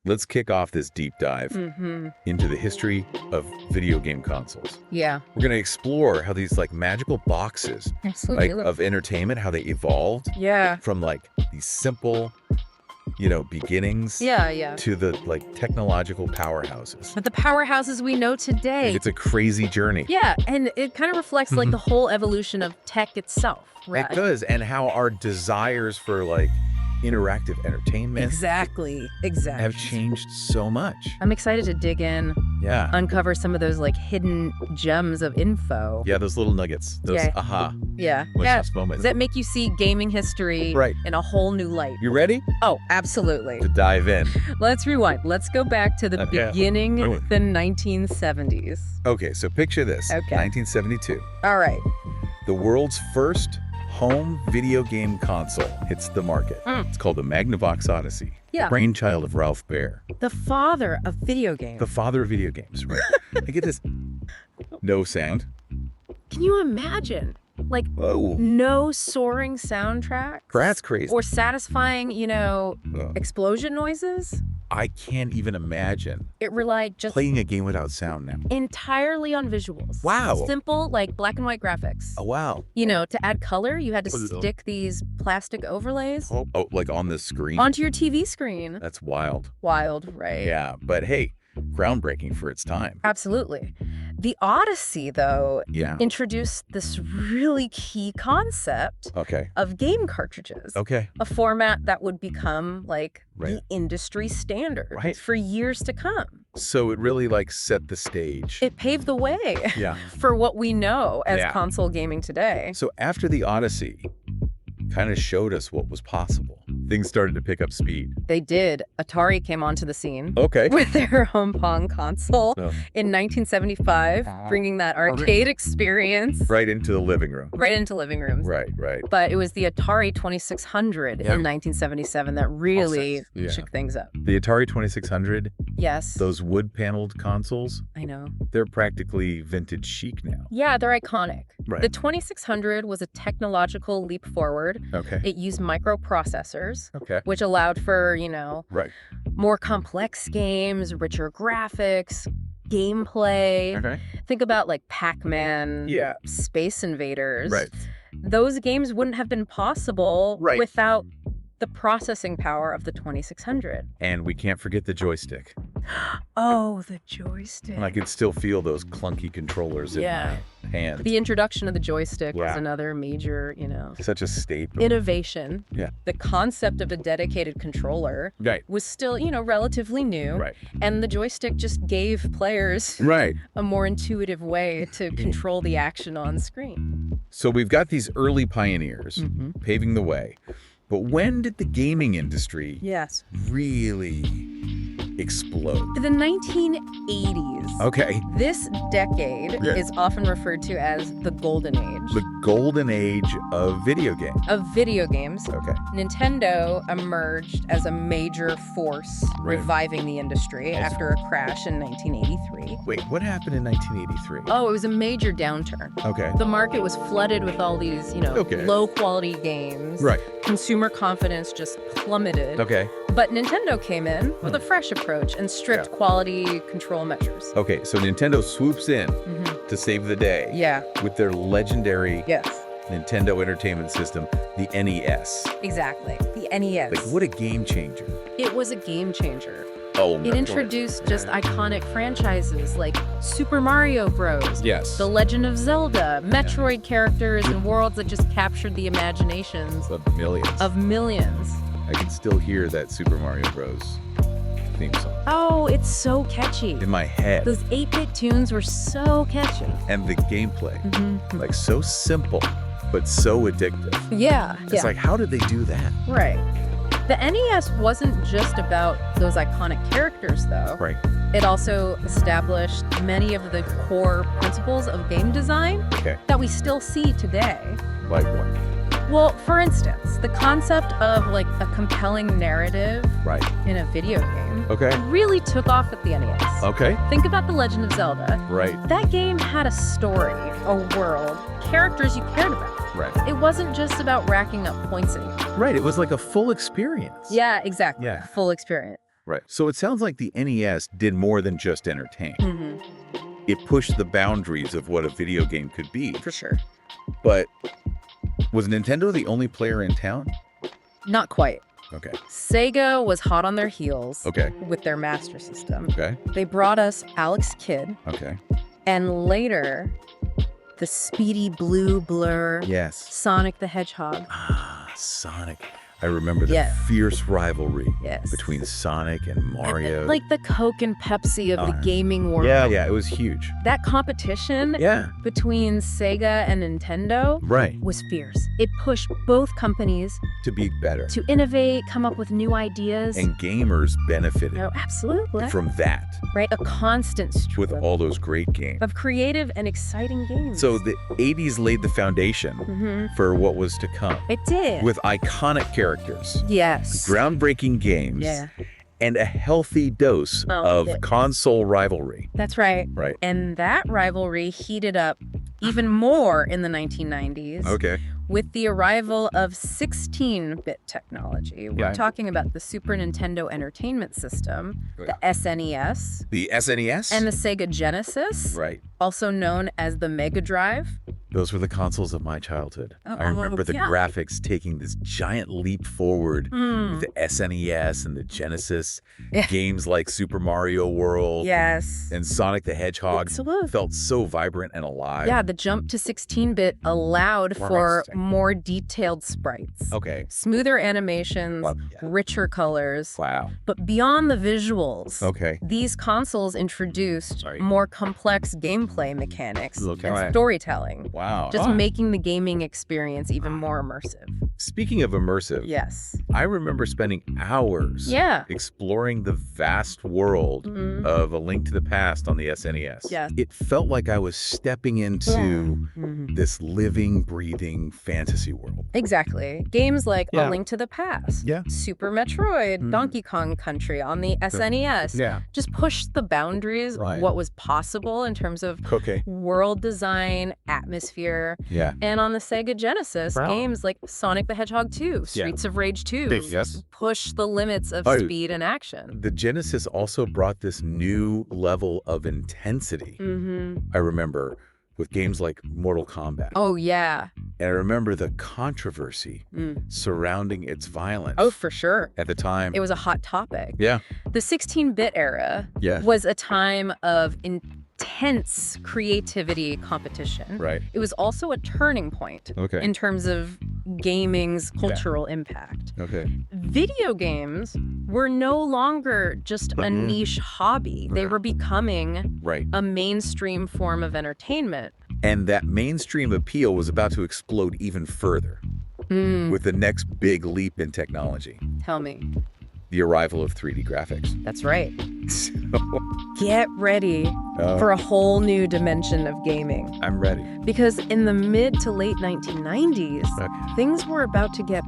let's kick off this deep dive into the history of video game consoles. Yeah. We're going to explore how these like magical boxes Absolutely. of entertainment, how they evolved from like these simple, beginnings to the like technological powerhouses. But the powerhouses we know today. It's a crazy journey. Yeah, and it kind of reflects like the whole evolution of tech itself. Right? It does, and how our desires for like interactive entertainment Exactly. have changed so much. I'm excited to dig in, uncover some of those like hidden gems of info. Yeah, those little nuggets, those aha. Moments. That make you see gaming history in a whole new light. You ready? Oh, absolutely. To dive in. Let's rewind. Let's go back to the beginning, the 1970s. Okay, so picture this. Okay. 1972. All right. The world's first home video game console hits the market. It's called the Magnavox Odyssey. Yeah. Brainchild of Ralph Baer. The father of video games. The father of video games, right? I get this. No sound. Can you imagine? Like, no soaring soundtracks? That's crazy. Or satisfying, explosion noises? I can't even imagine It relied just playing a game without sound now. entirely on visuals. Wow. Simple, like black and white graphics. Oh, wow. To add color, you had to stick these plastic overlays Oh, like on the screen? onto your TV screen. That's wild. Wild, right? Yeah, but hey, groundbreaking for its time. Absolutely. The Odyssey, though, Yeah. introduced this really key concept of game cartridges. Okay. A format that would become like the industry standard for years to come. So it really like set the stage. It paved the way for what we know as console gaming today. So after the Odyssey kind of showed us what was possible, things started to pick up speed. They did. Atari came onto the scene Okay. with their Home Pong console in 1975, bringing that arcade experience Right into the living room. right into living rooms. Right. But it was the Atari 2600 in 1977 that really shook things up. The Atari 2600, Yes. those wood-paneled consoles, I know. they're practically vintage chic now. Yeah, they're iconic. Right. The 2600 was a technological leap forward. Okay. It used microprocessors, Okay. which allowed for, Right. more complex games, richer graphics, gameplay. Okay. Think about like Pac-Man, Yeah. Space Invaders. Right. Those games wouldn't have been possible without the processing power of the 2600. And we can't forget the joystick. Oh, the joystick. And I could still feel those clunky controllers in my hand. The introduction of the joystick was another major, Such a staple. innovation. Yeah. The concept of a dedicated controller Right. was still, relatively new. Right. And the joystick just gave players Right. a more intuitive way to control the action on screen. So we've got these early pioneers paving the way. But when did the gaming industry Yes. really explode? The 1980s. Okay. This decade is often referred to as the golden age The golden age of video games. of video games. Okay. Nintendo emerged as a major force reviving the industry after a crash in 1983. Wait, what happened in 1983? Oh, it was a major downturn. Okay. The market was flooded with all these, low-quality games. Right. Consumer confidence just plummeted. Okay. But Nintendo came in with a fresh approach and strict quality control measures. Okay, so Nintendo swoops in to save the day Yeah. with their legendary Yes. Nintendo Entertainment System, the NES. Exactly. The NES. Like, what a game changer. It was a game changer. Oh, It introduced just iconic franchises like Super Mario Bros. Yes. The Legend of Zelda, Metroid characters, and worlds that just captured the imaginations Of millions. of millions. I can still hear that Super Mario Bros. Theme song Oh, it's so catchy. in my head. Those 8-bit tunes were so catchy. And the gameplay, like so simple, but so addictive. Yeah. It's like, how did they do that? Right. The NES wasn't just about those iconic characters, though. Right. It also established many of the core principles of game design that we still see today. Like what? Well, for instance, the concept of like a compelling narrative in a video game really took off at the NES. Okay. Think about The Legend of Zelda. Right. That game had a story, a world, characters you cared about. Right. It wasn't just about racking up points in. Right. It was like a full experience. Yeah, exactly. Yeah. Full experience. Right. So it sounds like the NES did more than just entertain. It pushed the boundaries of what a video game could be. For sure. But was Nintendo the only player in town? Not quite. Okay. Sega was hot on their heels with their Master System. Okay. They brought us Alex Kidd. Okay. And later, the speedy blue blur. Yes. Sonic the Hedgehog. Ah, Sonic. I remember the fierce rivalry between Sonic and Mario. Like the Coke and Pepsi of the gaming world. Yeah, it was huge. That competition between Sega and Nintendo was fierce. It pushed both companies to be better, to innovate, come up with new ideas. And gamers benefited absolutely from that. Right? A constant stream with all those great games. Of creative and exciting games. So the 80s laid the foundation for what was to come. It did. With iconic characters. Yes. Groundbreaking games. Yeah. And a healthy dose of console rivalry. That's right. Right. And that rivalry heated up even more in the 1990s. Okay. With the arrival of 16-bit technology. We're talking about the Super Nintendo Entertainment System, the SNES. The SNES? And the Sega Genesis. Right. Also known as the Mega Drive. Those were the consoles of my childhood. I remember the graphics taking this giant leap forward with the SNES and the Genesis. Games like Super Mario World and Sonic the Hedgehog felt so vibrant and alive. Yeah, the jump to 16-bit allowed for more detailed sprites. Okay. Smoother animations, richer colors. Wow. But beyond the visuals, these consoles introduced more complex gameplay mechanics and storytelling. Wow. Just making the gaming experience even more immersive. Speaking of immersive, I remember spending hours exploring the vast world of A Link to the Past on the SNES. Yes. It felt like I was stepping into this living, breathing fantasy world. Exactly. Games like A Link to the Past, Super Metroid, Donkey Kong Country on the SNES just pushed the boundaries of what was possible in terms of world design, atmosphere. And on the Sega Genesis, games like Sonic the Hedgehog 2, Streets of Rage 2 push the limits of speed and action. The Genesis also brought this new level of intensity. I remember with games like Mortal Kombat. Oh, yeah. And I remember the controversy surrounding its violence. Oh, for sure. At the time. It was a hot topic. Yeah. The 16-bit era was a time of intense creativity competition. Right. It was also a turning point in terms of gaming's cultural impact. Video games were no longer just a niche hobby. They were becoming a mainstream form of entertainment. And that mainstream appeal was about to explode even further with the next big leap in technology. Tell me. The arrival of 3D graphics. That's right. So, get ready for a whole new dimension of gaming. I'm ready. Because in the mid to late 1990s, things were about to get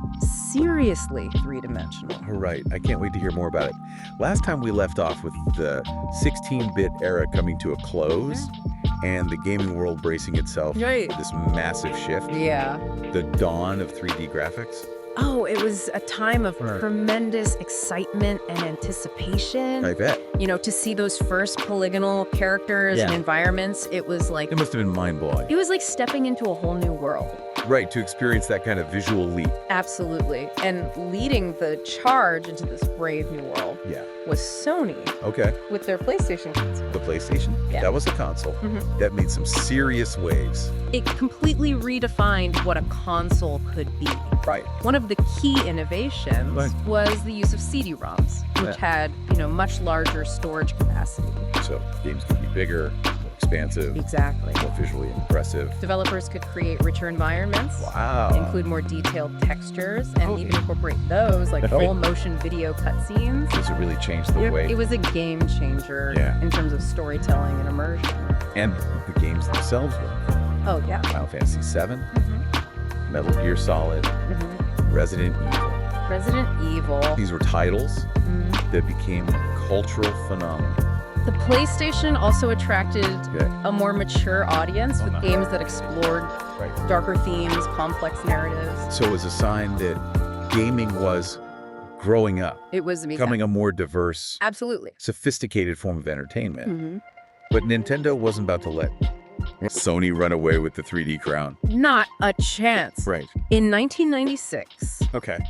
seriously three-dimensional. All right. I can't wait to hear more about it. Last time we left off with the 16-bit era coming to a close and the gaming world bracing itself for this massive shift. Yeah. The dawn of 3D graphics. Oh, it was a time of tremendous excitement and anticipation. I bet. You know, to see those first polygonal characters and environments, it was like... It must have been mind-blowing. It was like stepping into a whole new world. Right, to experience that kind of visual leap. Absolutely. And leading the charge into this brave new world was Sony. With their PlayStation console. The PlayStation? Yeah. That was a console. That made some serious waves. It completely redefined what a console could be. Right. One of the key innovations was the use of CD-ROMs, which had, much larger storage capacity. So games could be bigger, more expansive. Exactly. More visually impressive. Developers could create richer environments. Wow. Include more detailed textures, and even incorporate those, like full motion video cutscenes. Does it really change the way? It was a game changer in terms of storytelling and immersion. And the games themselves were. Oh, yeah. Final Fantasy VII. Metal Gear Solid, Resident Evil. Resident Evil. These were titles that became cultural phenomena. The PlayStation also attracted a more mature audience with games that explored darker themes, complex narratives. So it was a sign that gaming was growing up. It was becoming a more diverse, absolutely sophisticated form of entertainment. But Nintendo wasn't about to let Sony run away with the 3D crown. Not a chance. Right. In 1996,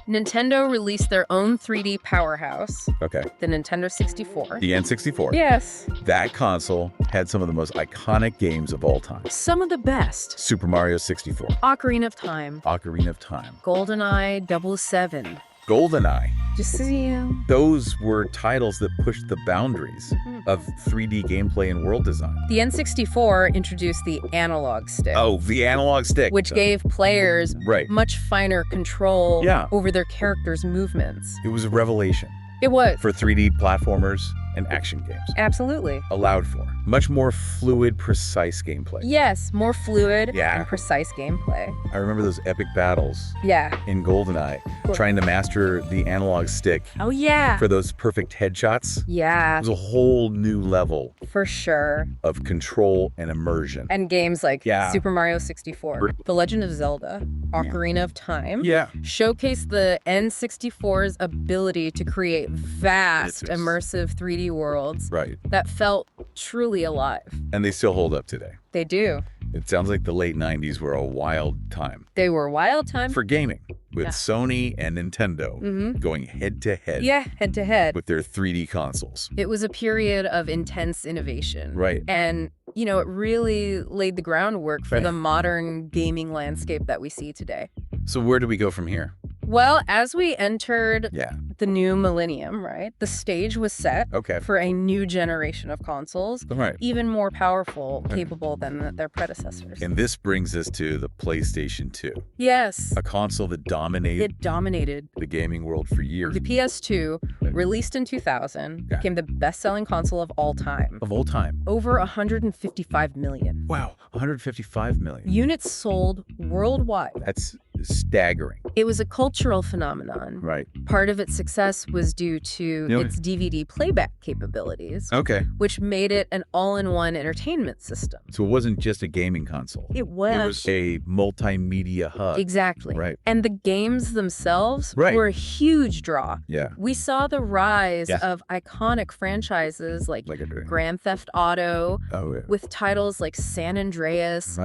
Nintendo released their own 3D powerhouse. The Nintendo 64. The N64. Yes. That console had some of the most iconic games of all time. Some of the best. Super Mario 64. Ocarina of Time. Ocarina of Time. GoldenEye 007. GoldenEye. Just so you know. Those were titles that pushed the boundaries of 3D gameplay and world design. The N64 introduced the analog stick. Oh, the analog stick. Which gave players much finer control over their characters' movements. It was a revelation. It was. For 3D platformers and action games. Absolutely. Allowed for much more fluid, precise gameplay. Yes, more fluid and precise gameplay. I remember those epic battles in GoldenEye, trying to master the analog stick. Oh, yeah. For those perfect headshots. Yeah. It was a whole new level. For sure. Of control and immersion. And games like Super Mario 64, The Legend of Zelda, Ocarina of Time showcased the N64's ability to create vast, immersive 3D worlds that felt truly alive. And they still hold up today. They do. It sounds like the late 90s were a wild time. They were a wild time. For gaming, with Sony and Nintendo going head-to-head. Yeah, head-to-head. With their 3D consoles. It was a period of intense innovation. Right. And, you know, it really laid the groundwork for the modern gaming landscape that we see today. So where do we go from here? Well, as we entered the new millennium, the stage was set for a new generation of consoles, even more powerful, capable than their predecessors. And this brings us to the PlayStation 2. Yes. A console that dominated. It dominated the gaming world for years. The PS2, released in 2000, became the best-selling console of all time. Of all time. Over 155 million. Wow, 155 million. Units sold worldwide. That's staggering. It was a cultural phenomenon. Right. Part of its success was due to its DVD playback capabilities. Which made it an all-in-one entertainment system. So it wasn't just a gaming console. It was. It was a multimedia hub. Exactly. Right. And the games themselves were a huge draw. Yeah. We saw the rise of iconic franchises like Grand Theft Auto, with titles like San Andreas,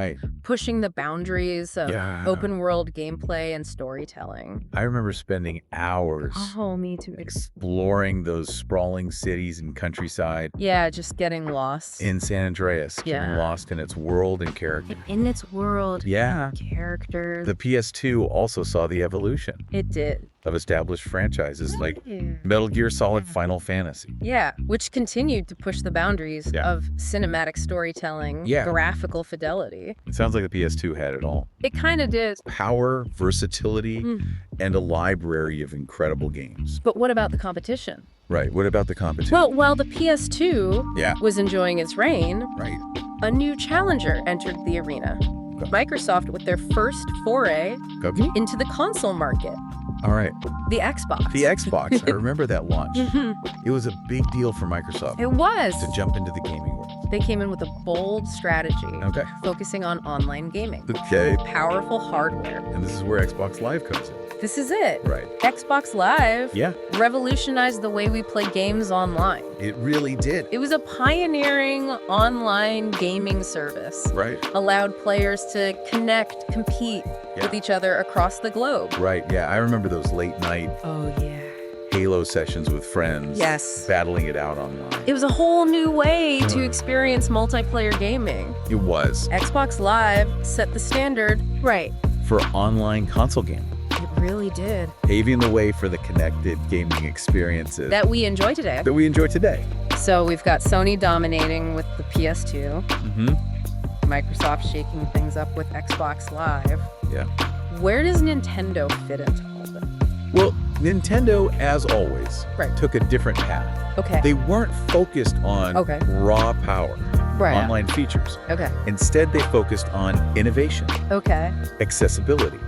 pushing the boundaries of open-world gameplay and storytelling. I remember spending hours me too. Exploring those sprawling cities and countryside. Yeah, just getting lost. In San Andreas. Getting lost in its world and character. In its world. Yeah. Characters. The PS2 also saw the evolution. It did. Of established franchises like Metal Gear Solid, Final Fantasy. Yeah, which continued to push the boundaries of cinematic storytelling, graphical fidelity. It sounds like the PS2 had it all. It kind of did. Power, versatility, and a library of incredible games. But what about the competition? Right, what about the competition? Well, while the PS2 was enjoying its reign, a new challenger entered the arena. Microsoft with their first foray into the console market. All right. The Xbox. The Xbox. I remember that launch. It was a big deal for Microsoft. It was. To jump into the gaming world. They came in with a bold strategy. Focusing on online gaming. Powerful hardware. And this is where Xbox Live comes in. This is it. Right. Xbox Live revolutionized the way we play games online. It really did. It was a pioneering online gaming service. Right. Allowed players to connect, compete with each other across the globe. Right, yeah. I remember those late night Halo sessions with friends. Battling it out online. It was a whole new way to experience multiplayer gaming. It was. Xbox Live set the standard for online console gaming. It really did. Paving the way for the connected gaming experiences. That we enjoy today. So we've got Sony dominating with the PS2. Microsoft shaking things up with Xbox Live. Yeah. Where does Nintendo fit into all this? Well, Nintendo, as always, took a different path. They weren't focused on raw power. Online features. Instead, they focused on innovation. Accessibility.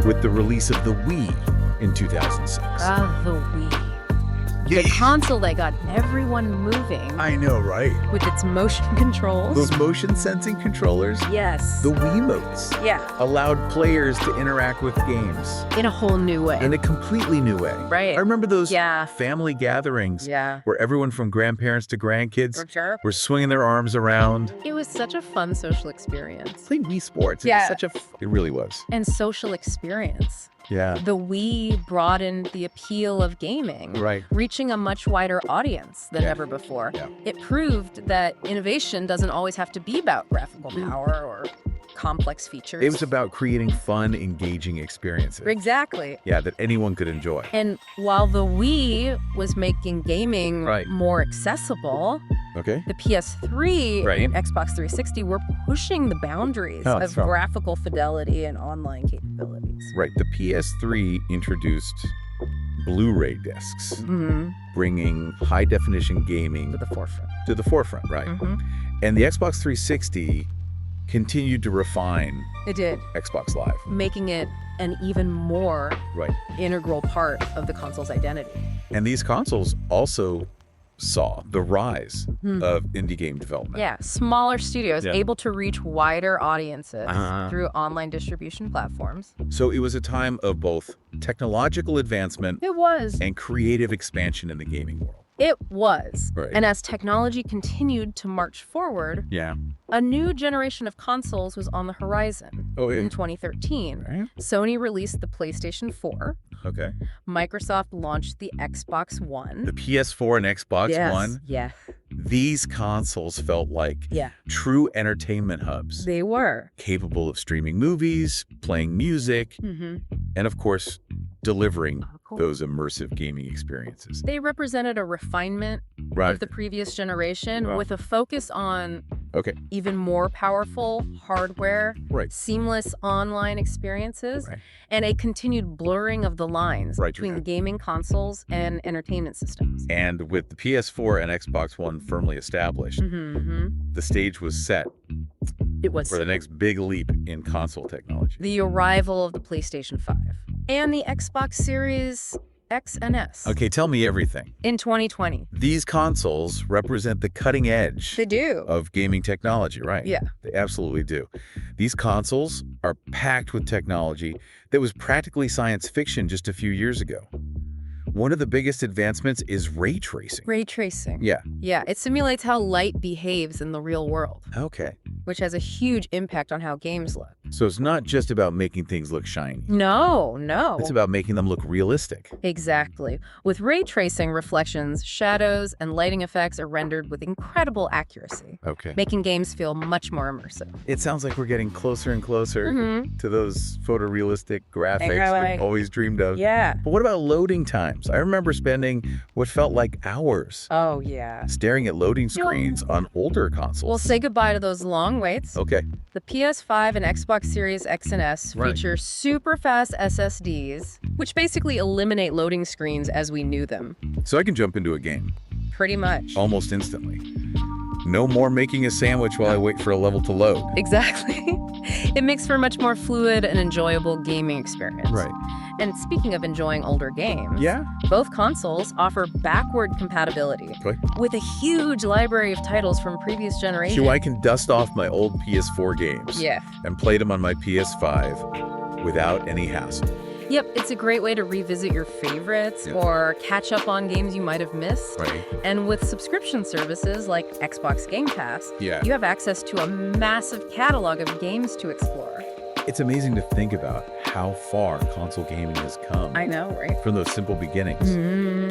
With the release of the Wii in 2006. The Wii. The console that got everyone moving. I know, right? With its motion controls. Those motion sensing controllers? Yes. The Wiimotes. Yeah. Allowed players to interact with games. In a whole new way. In a completely new way. Right. I remember those family gatherings where everyone from grandparents to grandkids were swinging their arms around. It was such a fun social experience. Playing Wii Sports. Yeah. It really was. And social experience. Yeah. The Wii broadened the appeal of gaming, reaching a much wider audience than ever before. Yeah. It proved that innovation doesn't always have to be about graphical power or complex features. It was about creating fun, engaging experiences. Exactly. Yeah, that anyone could enjoy. And while the Wii was making gaming more accessible, the PS3 and Xbox 360 were pushing the boundaries of graphical fidelity and online capabilities. Right. The PS3 introduced Blu-ray discs, bringing high-definition gaming to the forefront. Right. And the Xbox 360 continued to refine Xbox Live, making it an even more integral part of the console's identity. And these consoles also saw the rise of indie game development. Yeah, smaller studios able to reach wider audiences through online distribution platforms. So it was a time of both technological advancement and creative expansion in the gaming world. It was. And as technology continued to march forward, a new generation of consoles was on the horizon. In 2013, Sony released the PlayStation 4. Microsoft launched the Xbox One. The PS4 and Xbox One? Yeah. These consoles felt like true entertainment hubs. They were. Capable of streaming movies, playing music, and of course, delivering those immersive gaming experiences. They represented a refinement of the previous generation with a focus on even more powerful hardware, seamless online experiences, and a continued blurring of the lines between gaming consoles and entertainment systems. And with the PS4 and Xbox One firmly established, the stage was set for the next big leap in console technology. The arrival of the PlayStation 5 and the Xbox Series X and S. Okay, tell me everything. In 2020. These consoles represent the cutting edge of gaming technology, right? Yeah. They absolutely do. These consoles are packed with technology that was practically science fiction just a few years ago. One of the biggest advancements is ray tracing. Ray tracing. Yeah. Yeah, it simulates how light behaves in the real world. Okay. Which has a huge impact on how games look. So it's not just about making things look shiny. No. It's about making them look realistic. Exactly. With ray tracing, reflections, shadows, and lighting effects are rendered with incredible accuracy. Making games feel much more immersive. It sounds like we're getting closer and closer to those photorealistic graphics we always dreamed of. Yeah. But what about loading times? I remember spending what felt like hours staring at loading screens on older consoles. Well, say goodbye to those long waits. The PS5 and Xbox Series X and S feature super fast SSDs, which basically eliminate loading screens as we knew them. So I can jump into a game. Pretty much. Almost instantly. No more making a sandwich while I wait for a level to load. Exactly. It makes for a much more fluid and enjoyable gaming experience. And speaking of enjoying older games, both consoles offer backward compatibility with a huge library of titles from previous generations. So I can dust off my old PS4 games and play them on my PS5 without any hassle. Yep, it's a great way to revisit your favorites or catch up on games you might have missed. And with subscription services like Xbox Game Pass, you have access to a massive catalog of games to explore. It's amazing to think about how far console gaming has come. I know, right? From those simple beginnings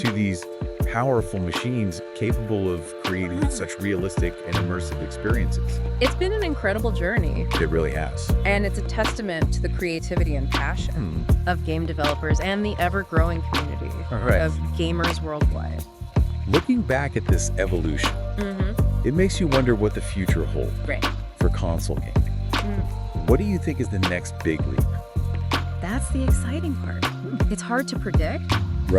to these powerful machines capable of creating such realistic and immersive experiences. It's been an incredible journey. It really has. And it's a testament to the creativity and passion of game developers and the ever-growing community of gamers worldwide. Looking back at this evolution, it makes you wonder what the future holds for console gaming. What do you think is the next big leap? That's the exciting part. It's hard to predict.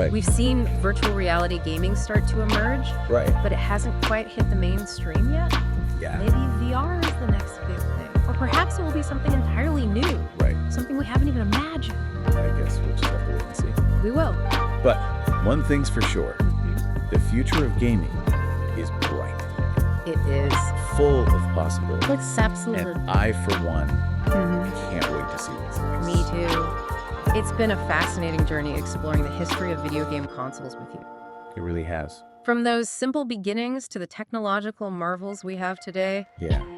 We've seen virtual reality gaming start to emerge, but it hasn't quite hit the mainstream yet. Maybe VR is the next big thing. Or perhaps it will be something entirely new. Something we haven't even imagined. I guess we'll just have to wait and see. We will. But one thing's for sure. The future of gaming is bright. It is. Full of possibilities. It's absolutely. And I, for one, can't wait to see what's next. Me too. It's been a fascinating journey exploring the history of video game consoles with you. It really has. From those simple beginnings to the technological marvels we have today,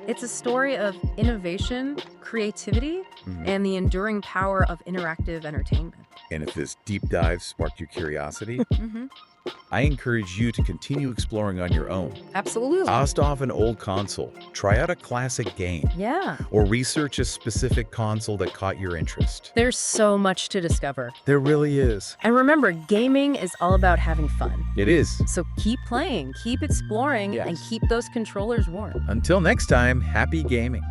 it's a story of innovation, creativity, and the enduring power of interactive entertainment. And if this deep dive sparked your curiosity, I encourage you to continue exploring on your own. Absolutely. Dust off an old console, try out a classic game, or research a specific console that caught your interest. There's so much to discover. There really is. And remember, gaming is all about having fun. It is. So keep playing, keep exploring, and keep those controllers warm. Until next time, happy gaming.